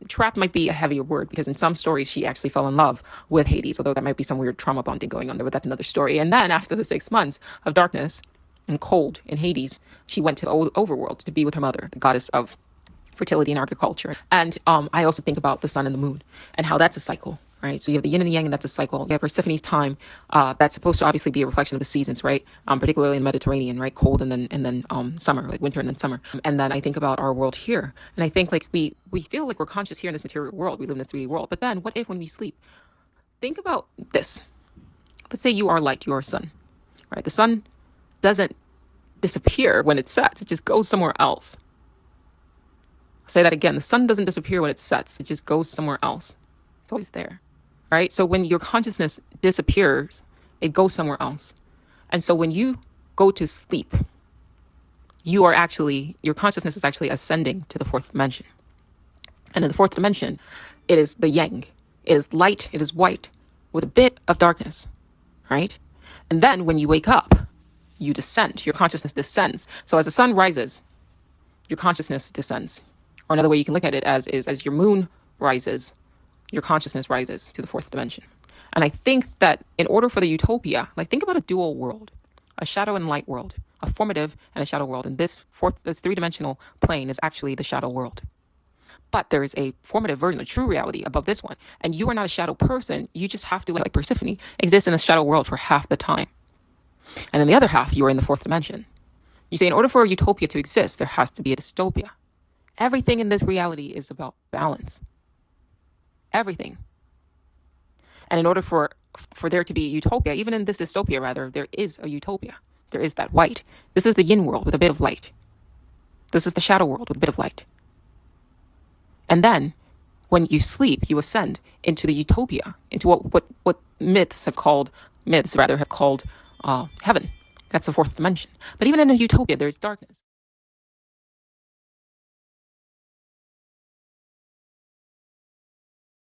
Trapped might be a heavier word because in some stories she actually fell in love with Hades, although that might be some weird trauma bonding going on there, but that's another story. And then after the 6 months of darkness and cold in Hades, she went to the overworld to be with her mother, the goddess of fertility and agriculture. And I also think about the sun and the moon and how that's a cycle, right? So you have the yin and the yang, and that's a cycle. You have Persephone's time, that's supposed to obviously be a reflection of the seasons, right? Particularly in the Mediterranean, right? Cold and then summer, like winter and then summer. And then I think about our world here, and I think like we feel like we're conscious here in this material world. We live in this 3D world, but then what if when we sleep? Think about this. Let's say you are light, you are sun, right? The sun doesn't disappear when it sets; it just goes somewhere else. I'll say that again. The sun doesn't disappear when it sets; it just goes somewhere else. It's always there. Right? So when your consciousness disappears, it goes somewhere else. And so when you go to sleep, your consciousness is actually ascending to the fourth dimension. And in the fourth dimension, it is the yang. It is light, it is white, with a bit of darkness, right? And then when you wake up, you descend, your consciousness descends. So as the sun rises, your consciousness descends. Or another way you can look at it as your moon rises, your consciousness rises to the fourth dimension. And I think that in order for the utopia, like think about a dual world, a shadow and light world, a formative and a shadow world. And this three-dimensional plane is actually the shadow world. But there is a formative version, a true reality above this one. And you are not a shadow person. You just have to, like Persephone, exist in the shadow world for half the time. And then the other half, you are in the fourth dimension. You say in order for a utopia to exist, there has to be a dystopia. Everything in this reality is about balance. Everything. And in order for there to be a utopia, even in this dystopia rather, there is a utopia. There is that white. This is the yin world with a bit of light. This is the shadow world with a bit of light. And then when you sleep, you ascend into the utopia, into what myths have called heaven. That's the fourth dimension. But even in a utopia, there's darkness.